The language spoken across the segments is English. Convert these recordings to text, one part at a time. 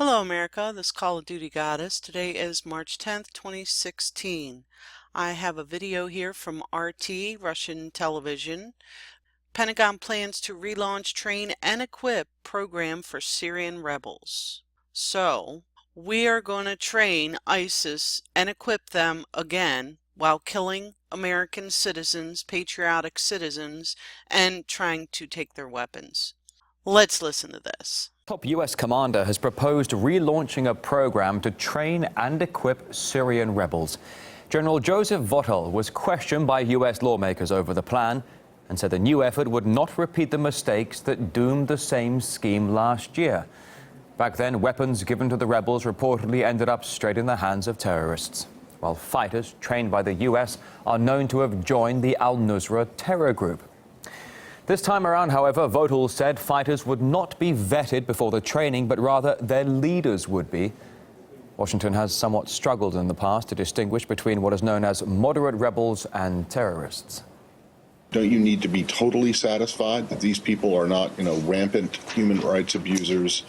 Hello America, this Call of Duty Goddess. Today is March 10th, 2016. I have a video here from RT, Russian television. Pentagon plans to relaunch Train and Equip program for Syrian rebels. So, we are going to train ISIS and equip them again while killing American citizens, patriotic citizens, and trying to take their weapons. Let's listen to this. Top U.S. commander has proposed relaunching a program to train and equip Syrian rebels. General Joseph Votel was questioned by U.S. lawmakers over the plan and said the new effort would not repeat the mistakes that doomed the same scheme last year. Back then, weapons given to the rebels reportedly ended up straight in the hands of terrorists, while fighters trained by the U.S. are known to have joined the al-Nusra terror group. This time around, however, Votel said fighters would not be vetted before the training, but rather their leaders would be. Washington has somewhat struggled in the past to distinguish between what is known as moderate rebels and terrorists. Don't you need to be totally satisfied that these people are not, rampant human rights abusers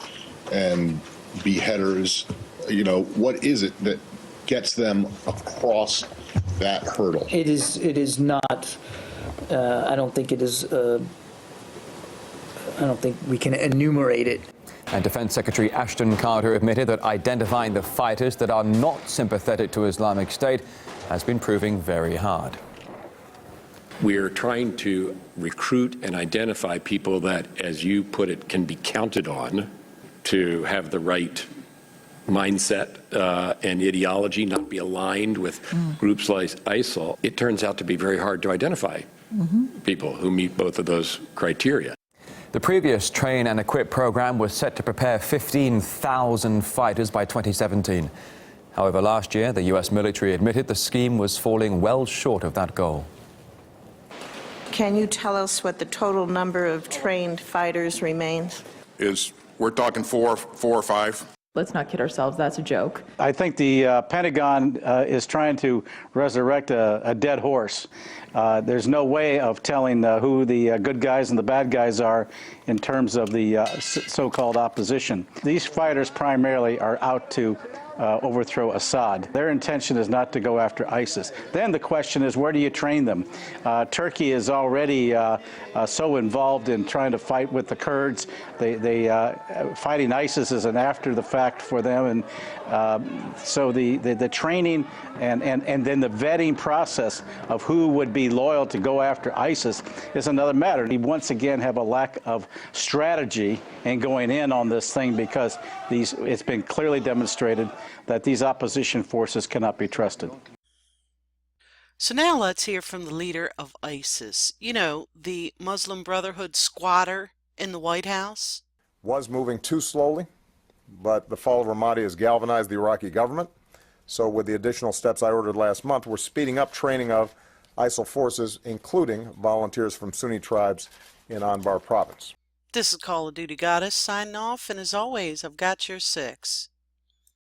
and beheaders? What is it that gets them across that hurdle? It is not. I don't think it is. I don't think we can enumerate it. And Defense Secretary Ashton Carter admitted that identifying the fighters that are not sympathetic to Islamic State has been proving very hard. We're trying to recruit and identify people that, as you put it, can be counted on to have the right mindset and ideology, not be aligned with groups like ISIL. It turns out to be very hard to identify people who meet both of those criteria. The previous Train and Equip program was set to prepare 15,000 fighters by 2017. However, last year, the U.S. military admitted the scheme was falling well short of that goal. Can you tell us what the total number of trained fighters remains? We're talking four or five. Let's not kid ourselves, that's a joke. I think the Pentagon is trying to resurrect a dead horse. There's no way of telling who the good guys and the bad guys are in terms of the so-called opposition. These fighters primarily are out to overthrow Assad. Their intention is not to go after ISIS. Then the question is, where do you train them? Turkey is already so involved in trying to fight with the Kurds. Fighting ISIS is an after the fact for them, and so the training and then the vetting process of who would be loyal to go after ISIS is another matter. We once again have a lack of strategy in going in on this thing because it's been clearly demonstrated that these opposition forces cannot be trusted. So now let's hear from the leader of ISIS. The Muslim Brotherhood squatter in the White House. Was moving too slowly, but the fall of Ramadi has galvanized the Iraqi government. So with the additional steps I ordered last month, we're speeding up training of ISIL forces, including volunteers from Sunni tribes in Anbar province. This is Call of Duty Goddess signing off, and as always, I've got your six.